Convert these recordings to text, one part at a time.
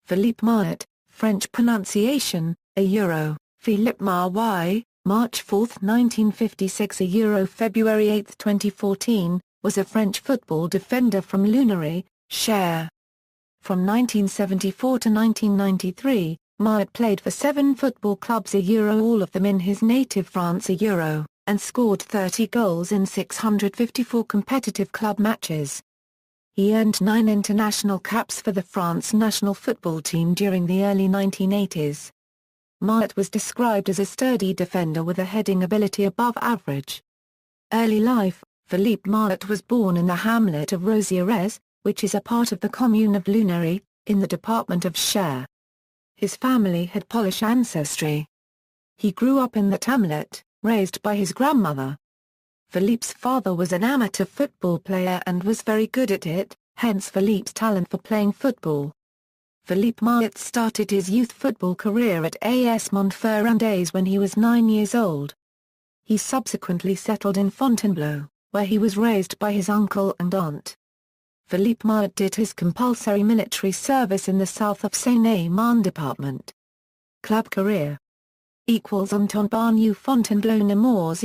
Philippe Mahut, French pronunciation, a Philippe Mahut, March 4, 1956 February 8, 2014, was a French football defender from Lunery, Cher. From 1974 to 1993, Mahut played for 7 football clubs all of them in his native France and scored 30 goals in 654 competitive club matches. He earned 9 international caps for the France national football team during the early 1980s. Mahut was described as a sturdy defender with a heading ability above average. Early life: Philippe Mahut was born in the hamlet of Rosieres, which is a part of the commune of Lunery, in the department of Cher. His family had Polish ancestry. He grew up in that hamlet, raised by his grandmother. Philippe's father was an amateur football player and was very good at it, hence Philippe's talent for playing football. Philippe Mahut started his youth football career at AS Montferrandais when he was 9 years old. He subsequently settled in Fontainebleau, where he was raised by his uncle and aunt. Philippe Mahut did his compulsory military service in the south of Seine-et-Marne department. Club career Entente Fontainebleau Nemours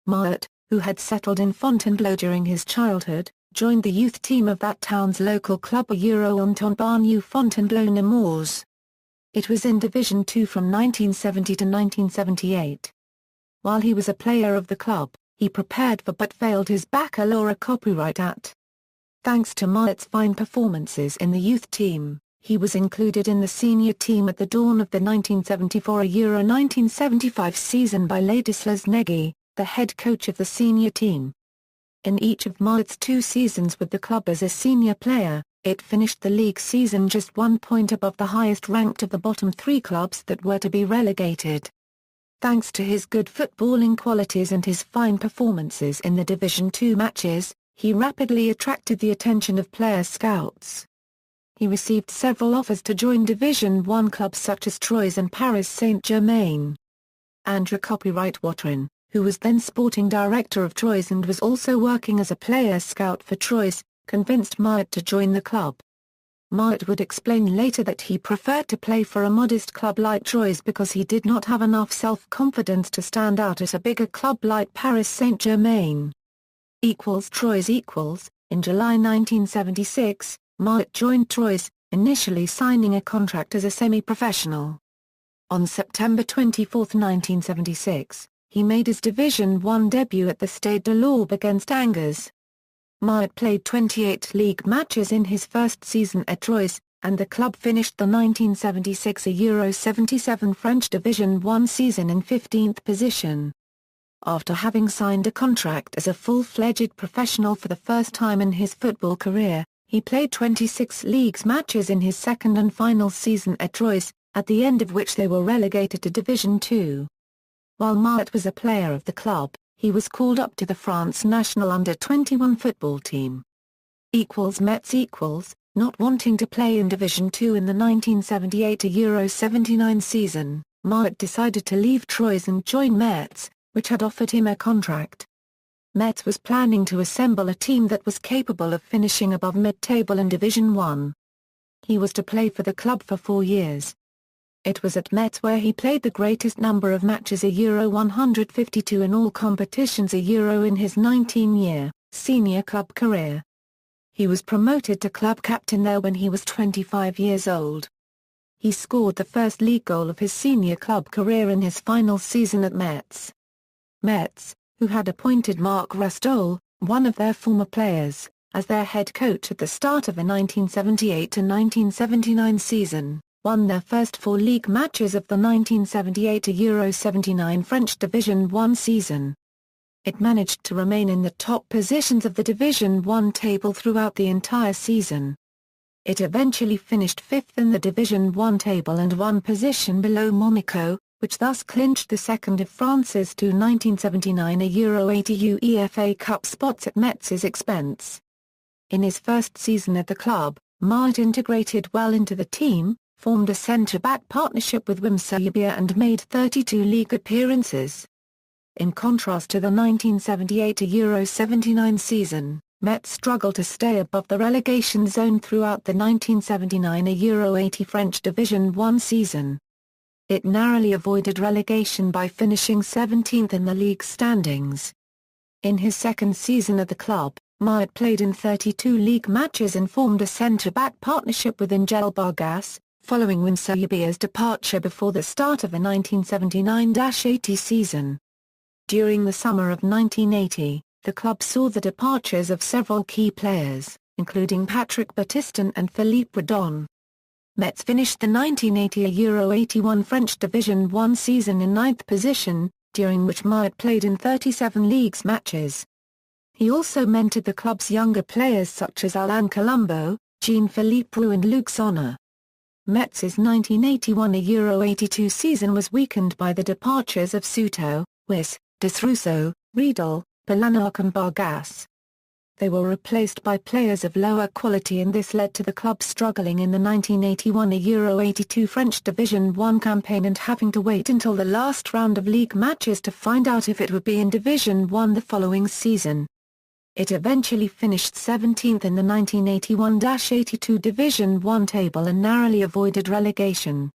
Mahut, who had settled in Fontainebleau during his childhood, joined the youth team of that town's local club Entente Fontainebleau Nemours. It was in Division 2 from 1970 to 1978. While he was a player of the club, he prepared for but failed his baccalaureate copyright at. Thanks to Mahut's fine performances in the youth team, he was included in the senior team at the dawn of the 1974-1975 season by Ladislas Negi, the head coach of the senior team. In each of Mahut's 2 seasons with the club as a senior player, it finished the league season just 1 point above the highest ranked of the bottom 3 clubs that were to be relegated. Thanks to his good footballing qualities and his fine performances in the Division 2 matches, he rapidly attracted the attention of player scouts. He received several offers to join Division 1 clubs such as Troyes and Paris Saint-Germain. André Copyright Watrin, who was then sporting director of Troyes and was also working as a player scout for Troyes, convinced Mahut to join the club. Mahut would explain later that he preferred to play for a modest club like Troyes because he did not have enough self-confidence to stand out at a bigger club like Paris Saint-Germain. Troyes In July 1976, Mahut joined Troyes, initially signing a contract as a semi-professional. On September 24, 1976, he made his Division 1 debut at the Stade de l'Aube against Angers. Mahut played 28 league matches in his first season at Troyes, and the club finished the 1976-77 French Division 1 season in 15th position. After having signed a contract as a full-fledged professional for the first time in his football career, he played 26 league matches in his second and final season at Troyes, at the end of which they were relegated to Division 2. While Mahut was a player of the club, he was called up to the France national under-21 football team. Metz Not wanting to play in Division 2 in the 1978-79 season, Mahut decided to leave Troyes and join Metz, which had offered him a contract. Metz was planning to assemble a team that was capable of finishing above mid-table in Division 1. He was to play for the club for 4 years. It was at Metz where he played the greatest number of matches 152 in all competitions in his 19-year, senior club career. He was promoted to club captain there when he was 25 years old. He scored the first league goal of his senior club career in his final season at Metz. Metz, who had appointed Marc Rustol, one of their former players, as their head coach at the start of the 1978-1979 season, won their first 4 league matches of the 1978-79 French Division 1 season. It managed to remain in the top positions of the Division 1 table throughout the entire season. It eventually finished 5th in the Division 1 table and 1 position below Monaco, which thus clinched the second of France's 2 1979 80 UEFA Cup spots at Metz's expense. In his first season at the club, Mahut integrated well into the team, formed a centre-back partnership with Wim Saliba and made 32 league appearances. In contrast to the 1978 79 season, Metz struggled to stay above the relegation zone throughout the 1979 Euro 80 French Division 1 season. It narrowly avoided relegation by finishing 17th in the league standings. In his second season at the club, Mahut played in 32 league matches and formed a centre-back partnership with ALll Bargas, following Winsoyabia's departure before the start of the 1979-80 season. During the summer of 1980, the club saw the departures of several key players, including Patrick Battiston and Philippe Mahut. Metz finished the 1980 Euro 81 French Division 1 season in 9th position, during which Mahut played in 37 leagues matches. He also mentored the club's younger players such as Alain Colombo, Jean-Philippe Roux and Luc Sonner. Metz's 1981 Euro 82 season was weakened by the departures of Souto, Wyss, Desrusso, Riedel, Polanac and Bargas. They were replaced by players of lower quality and this led to the club struggling in the 1981 Euro 82 French Division 1 campaign and having to wait until the last round of league matches to find out if it would be in Division 1 the following season. It eventually finished 17th in the 1981-82 Division 1 table and narrowly avoided relegation.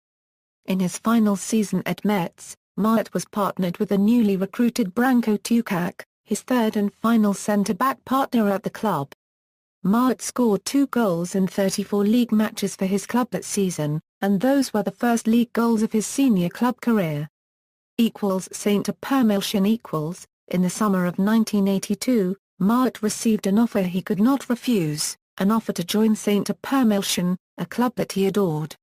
In his final season at Metz, Mahut was partnered with the newly recruited Branko Tukac, his third and final centre-back partner at the club. Mahut scored 2 goals in 34 league matches for his club that season, and those were the first league goals of his senior club career. Saint-Omer-Milchen. In the summer of 1982, Mahut received an offer he could not refuse, an offer to join Saint-Omer-Milchen, a club that he adored.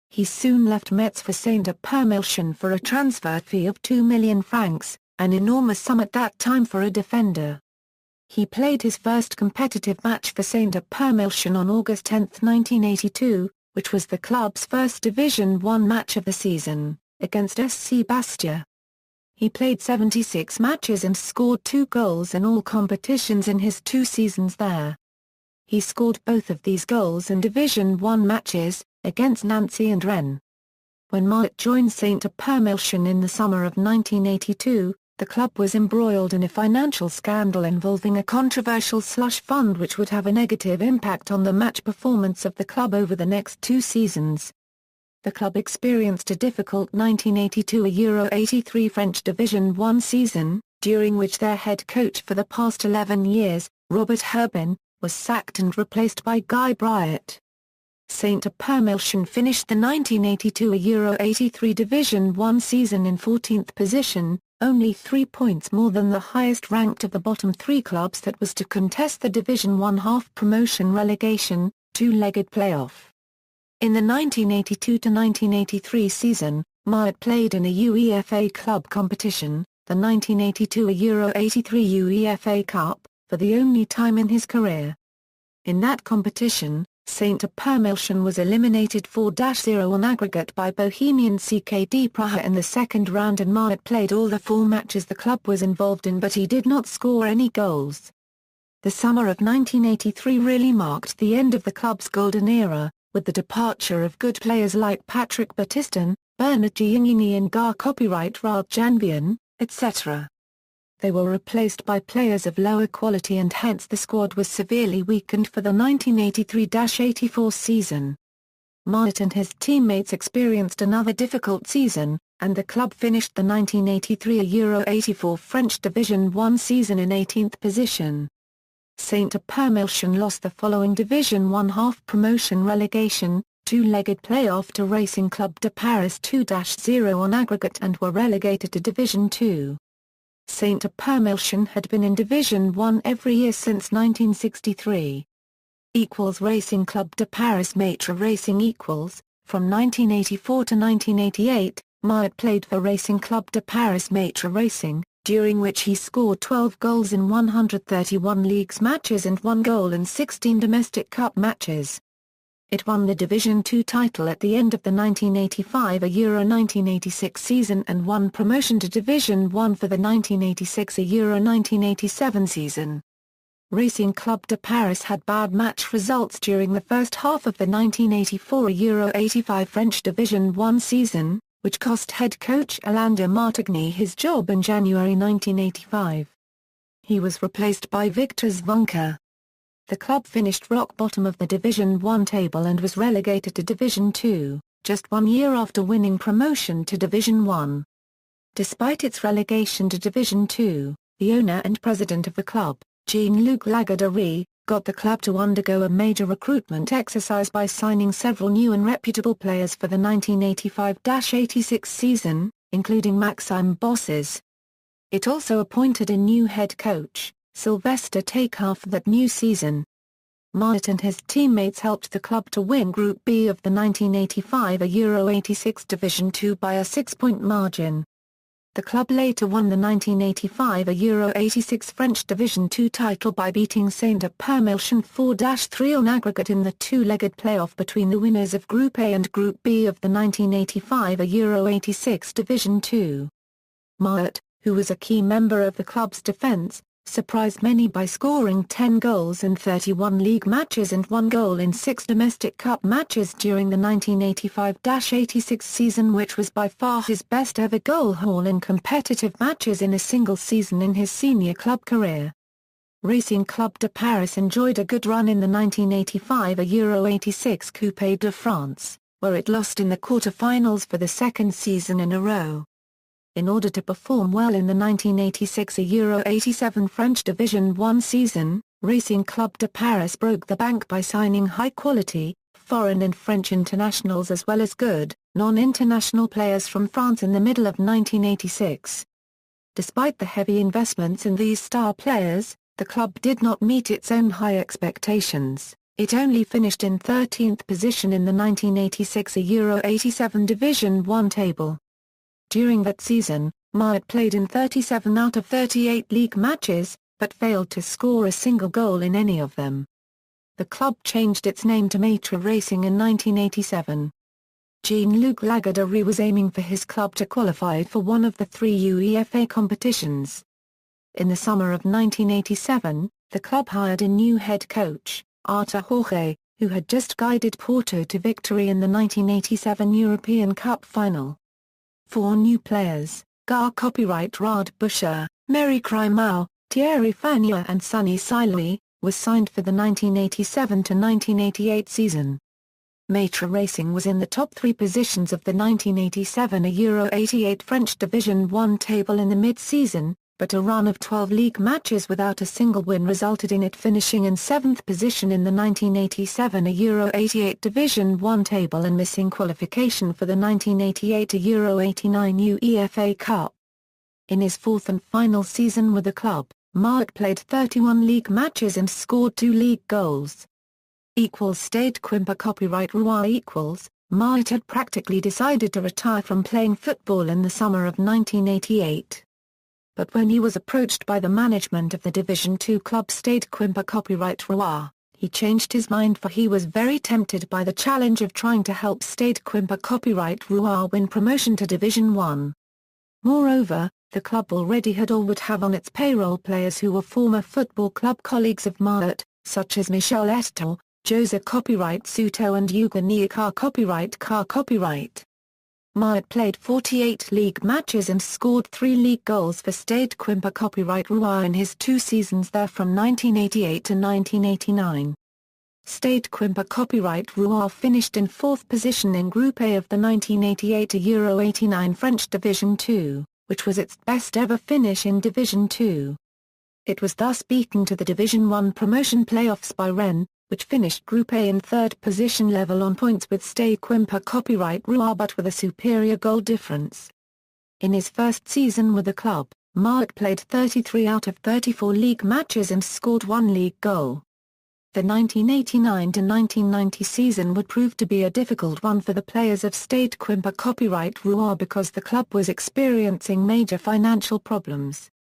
He soon left Metz for Saint-Omer-Milchen for a transfer fee of 2 million francs, an enormous sum at that time for a defender. He played his first competitive match for Saint-Omer-Milchen on August 10, 1982, which was the club's first Division 1 match of the season, against SC Bastia. He played 76 matches and scored 2 goals in all competitions in his 2 seasons there. He scored both of these goals in Division 1 matches, against Nancy and Rennes. When Mahut joined Saint-Omer-Milchen in the summer of 1982, the club was embroiled in a financial scandal involving a controversial slush fund which would have a negative impact on the match performance of the club over the next 2 seasons. The club experienced a difficult 1982 Euro 83 French Division 1 season, during which their head coach for the past 11 years, Robert Herbin, was sacked and replaced by Guy Briot. Saint-Omer-Milchen finished the 1982 Euro 83 Division 1 season in 14th position, only 3 points more than the highest ranked of the bottom 3 clubs that was to contest the Division 1 half promotion relegation, 2-legged playoff. In the 1982-1983 season, Mahut played in a UEFA club competition, the 1982 Euro 83 UEFA Cup, for the only time in his career. In that competition, Saint-Omer-Milchen was eliminated 4-0 on aggregate by Bohemian CKD Praha in the second round and Mahut played all the 4 matches the club was involved in but he did not score any goals. The summer of 1983 really marked the end of the club's golden era, with the departure of good players like Patrick Battiston, Bernard Giannini and Gar Copyright Rad Janvian, etc. They were replaced by players of lower quality and hence the squad was severely weakened for the 1983-84 season. Mahut and his teammates experienced another difficult season, and the club finished the 1983 Euro 84 French Division 1 season in 18th position. Saint-Omer-Milchen lost the following Division 1 half promotion relegation, 2-legged playoff to Racing Club de Paris 2-0 on aggregate and were relegated to Division 2. Saint-Omer-Milchen had been in Division 1 every year since 1963. Racing Club de Paris Maitre Racing From 1984 to 1988, Mahut played for Racing Club de Paris Maitre Racing, during which he scored 12 goals in 131 leagues matches and 1 goal in 16 domestic cup matches. It won the Division 2 title at the end of the 1985 Euro 1986 season and won promotion to Division 1 for the 1986 Euro 1987 season. Racing Club de Paris had bad match results during the first half of the 1984 Euro 85 French Division 1 season, which cost head coach Alain de Martigny his job in January 1985. He was replaced by Victor Zvonka. the club finished rock bottom of the Division 1 table and was relegated to Division 2, just 1 year after winning promotion to Division 1. Despite its relegation to Division 2, the owner and president of the club, Jean-Luc Lagardère, got the club to undergo a major recruitment exercise by signing several new and reputable players for the 1985-86 season, including Maxime Bosses. It also appointed a new head coach, Sylvester Tacart, for that new season. Mahut and his teammates helped the club to win Group B of the 1985 Euro 86 Division 2 by a 6-point margin. The club later won the 1985 Euro 86 French Division 2 title by beating Saint-Étienne 4-3 on aggregate in the two-legged playoff between the winners of Group A and Group B of the 1985 Euro 86 Division 2. Mahut, who was a key member of the club's defence, surprised many by scoring 10 goals in 31 league matches and 1 goal in 6 domestic cup matches during the 1985-86 season, which was by far his best ever goal haul in competitive matches in a single season in his senior club career. Racing Club de Paris enjoyed a good run in the 1985 Euro 86 Coupe de France, where it lost in the quarter-finals for the second season in a row. In order to perform well in the 1986 Euro 87 French Division 1 season, Racing Club de Paris broke the bank by signing high-quality, foreign and French internationals as well as good, non-international players from France in the middle of 1986. Despite the heavy investments in these star players, the club did not meet its own high expectations. It only finished in 13th position in the 1986 Euro 87 Division 1 table. During that season, Mahut played in 37 out of 38 league matches, but failed to score a single goal in any of them. The club changed its name to Maitre Racing in 1987. Jean-Luc Lagardère was aiming for his club to qualify for one of the 3 UEFA competitions. In the summer of 1987, the club hired a new head coach, Artur Jorge, who had just guided Porto to victory in the 1987 European Cup final. 4 new players, Gar copyright Rad Boucher, Mary Crimau, Thierry Fagner and Sonny Siloui, were signed for the 1987-1988 season. Maitre Racing was in the top 3 positions of the 1987 Euro 88 French Division 1 table in the mid-season, but a run of 12 league matches without a single win resulted in it finishing in 7th position in the 1987 Euro 88 Division 1 table and missing qualification for the 1988 Euro 89 UEFA Cup. In his 4th and final season with the club, Mahut played 31 league matches and scored 2 league goals. Stade Quimper copyright Rouen Mahut had practically decided to retire from playing football in the summer of 1988. But when he was approached by the management of the Division 2 club Stade Quimper copyright Rouen, he changed his mind, for he was very tempted by the challenge of trying to help Stade Quimper copyright Rouen win promotion to Division 1. Moreover, the club already had or would have on its payroll players who were former football club colleagues of Mahut, such as Michel Estaud, Jose copyright Souto and Hugo Niakar copyright Car copyright. Mahut played 48 league matches and scored 3 league goals for Stade Quimper copyright Rouen in his 2 seasons there from 1988 to 1989. Stade Quimper copyright Rouen finished in 4th position in Group A of the 1988 Euro 89 French Division 2, which was its best ever finish in Division 2. It was thus beaten to the Division 1 promotion playoffs by Rennes, which finished Group A in 3rd position level on points with Stade Quimper copyright Rouen but with a superior goal difference. In his first season with the club, Mahut played 33 out of 34 league matches and scored 1 league goal. The 1989-1990 season would prove to be a difficult one for the players of Stade Quimper copyright Rouen because the club was experiencing major financial problems.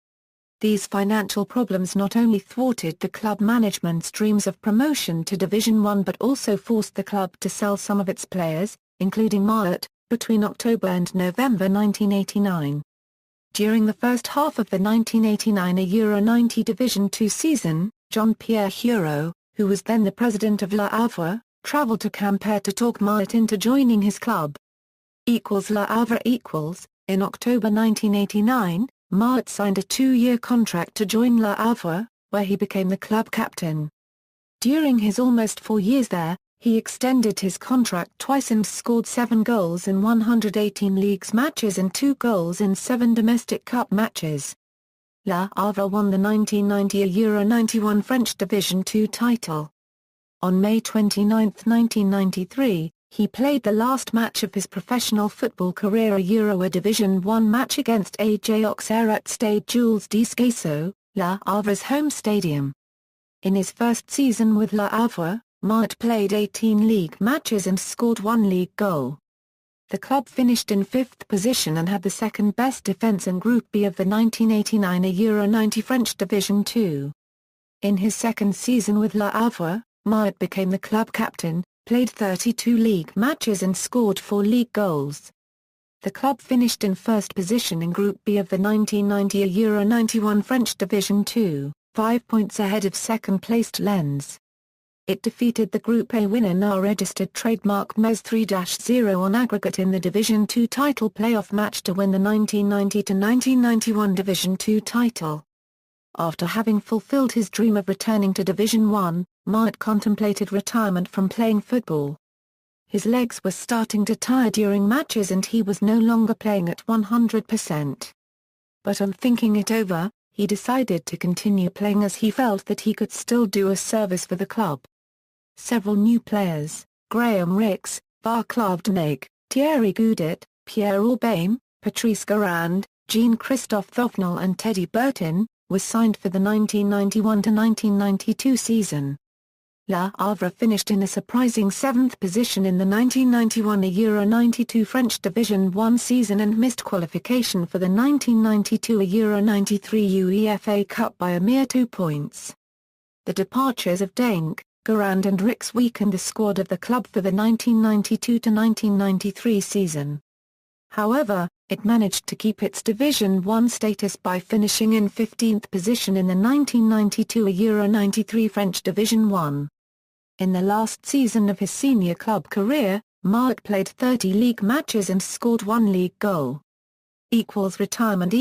These financial problems not only thwarted the club management's dreams of promotion to Division 1 but also forced the club to sell some of its players, including Mahut, between October and November 1989. During the first half of the 1989 Euro 90 Division 2 season, Jean-Pierre Hureau, who was then the president of Le Havre, travelled to Quimper to talk Mahut into joining his club. Le Havre. In October 1989, Mahut signed a 2-year contract to join Le Havre, where he became the club captain. During his almost 4 years there, he extended his contract twice and scored 7 goals in 118 leagues matches and 2 goals in 7 domestic cup matches. Le Havre won the 1990 Euro 91 French Division II title. On May 29, 1993, he played the last match of his professional football career, a Euro Division I match against AJ Auxerre at Stade Jules Descaisseaux, Le Havre's home stadium. In his first season with Le Havre, Mahut played 18 league matches and scored 1 league goal. The club finished in 5th position and had the second-best defence in Group B of the 1989 Euro 90 French Division II. In his second season with Le Havre, Mahut became the club captain, played 32 league matches and scored 4 league goals. The club finished in first position in Group B of the 1990 Euro 91 French Division II, 5 points ahead of second-placed Lens. It defeated the Group A winner now registered trademark Metz 3-0 on aggregate in the Division II title playoff match to win the 1990-1991 Division II title. After having fulfilled his dream of returning to Division I, Mahut contemplated retirement from playing football. His legs were starting to tire during matches and he was no longer playing at 100%. But on thinking it over, he decided to continue playing as he felt that he could still do a service for the club. Several new players, Graham Rix, Václav Daneg, Thierry Goudet, Pierre Aubame, Patrice Garand, Jean-Christophe Thofnel and Teddy Bertin, were signed for the 1991-1992 season. Le Havre finished in a surprising 7th position in the 1991 Euro 92 French Division I season and missed qualification for the 1992 Euro 93 UEFA Cup by a mere 2 points. The departures of Daneg, Garand and Rix weakened the squad of the club for the 1992-1993 season. However, it managed to keep its Division I status by finishing in 15th position in the 1992 Euro 93 French Division I. In the last season of his senior club career, Mahut played 30 league matches and scored 1 league goal. Retirement.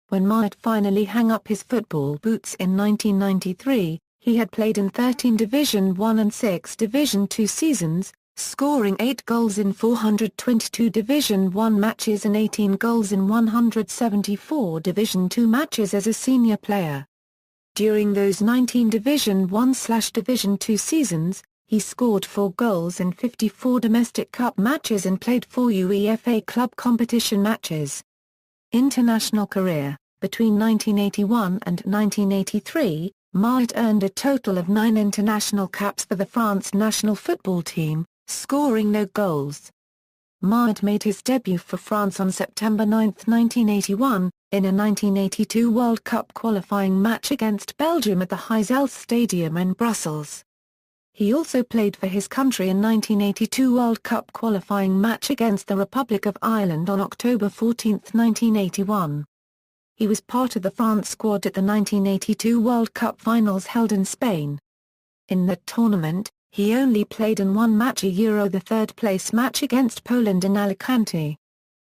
When Mahut finally hung up his football boots in 1993, he had played in 13 Division I and 6 Division II seasons, scoring 8 goals in 422 Division I matches and 18 goals in 174 Division II matches as a senior player. During those 19 Division I/Division II seasons, he scored 4 goals in 54 domestic cup matches and played 4 UEFA club competition matches. International career. Between 1981 and 1983, Mahut earned a total of 9 international caps for the France national football team, scoring no goals. Mahut made his debut for France on September 9, 1981, in a 1982 World Cup qualifying match against Belgium at the ALll Stadium in Brussels. He also played for his country in 1982 World Cup qualifying match against the Republic of Ireland on October 14, 1981. He was part of the France squad at the 1982 World Cup finals held in Spain. In that tournament, he only played in 1 match, a Euro the third-place match against Poland in Alicante.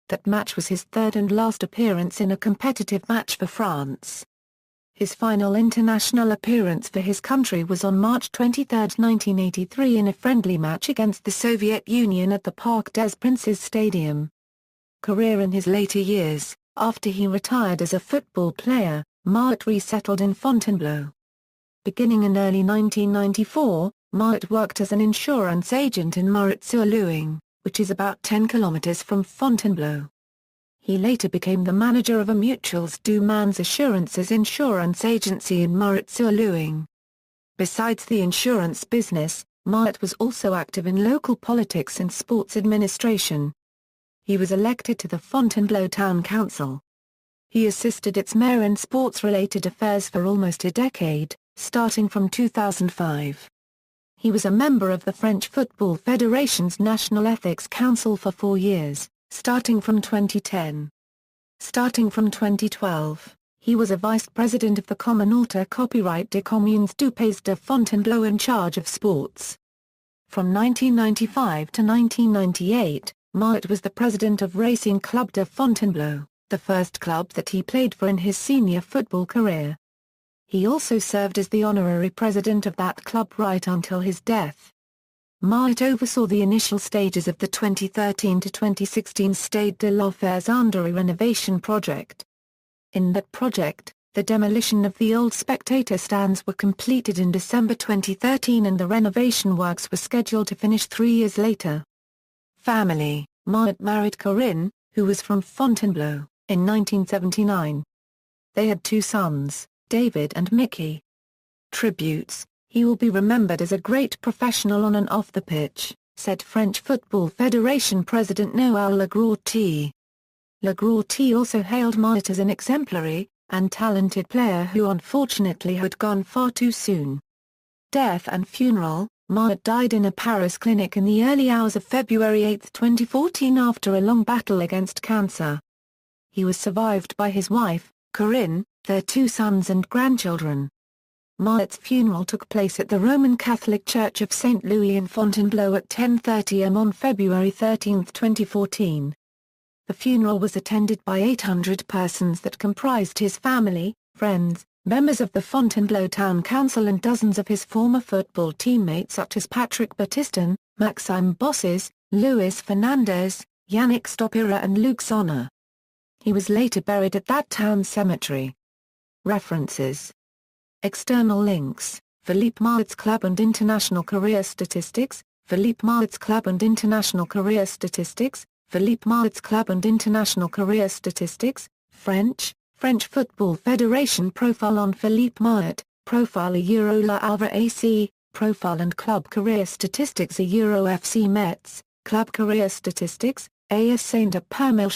That match was his 3rd and last appearance in a competitive match for France. His final international appearance for his country was on March 23, 1983 in a friendly match against the Soviet Union at the Parc des Princes Stadium. Career. In his later years, after he retired as a football player, Mahut resettled in Fontainebleau. Beginning in early 1994, Mahut worked as an insurance agent in Maret-sur-Loing, which is about 10 kilometers from Fontainebleau. He later became the manager of a Mutuals du Mans Assurances insurance agency in Maret-sur-Loing. Besides the insurance business, Mahut was also active in local politics and sports administration. He was elected to the Fontainebleau Town Council. He assisted its mayor in sports-related affairs for almost a decade, starting from 2005. He was a member of the French Football Federation's National Ethics Council for 4 years, starting from 2010. Starting from 2012, he was a vice president of the Communauté Copyright des Communes du Pays de Fontainebleau in charge of sports. From 1995 to 1998, Mahut was the president of Racing Club de Fontainebleau, the first club that he played for in his senior football career. He also served as the honorary president of that club right until his death. Mahut oversaw the initial stages of the 2013 to 2016 Stade de l'Enfers under renovation project. In that project, the demolition of the old spectator stands were completed in December 2013 and the renovation works were scheduled to finish 3 years later. Family: Mahut married Corinne, who was from Fontainebleau, in 1979. They had 2 sons, David and Mickey. Tributes: he will be remembered as a great professional on and off the pitch, said French Football Federation President Noël Le Graute. Le Graute also hailed Mahut as an exemplary and talented player who unfortunately had gone far too soon. Death and funeral: Mahut died in a Paris clinic in the early hours of February 8, 2014 after a long battle against cancer. He was survived by his wife, Corinne, their 2 sons and grandchildren. Mahut's funeral took place at the Roman Catholic Church of St. Louis in Fontainebleau at 10:30 am on February 13, 2014. The funeral was attended by 800 persons that comprised his family, friends, members of the Fontainebleau Town Council and dozens of his former football teammates such as Patrick Battiston, Maxime Bosses, Luis Fernandez, Yannick Stopira and Luc Sonner. He was later buried at that town cemetery. References. External links: Philippe Mahut's Club and International Career Statistics, Philippe Mahut's Club and International Career Statistics, Philippe Mahut's Club and International Career Statistics, French Football Federation Profile on Philippe Mahut, Profile Euro La Havre AC, Profile and Club Career Statistics Euro FC Metz, Club Career Statistics, AS Saint-Omer.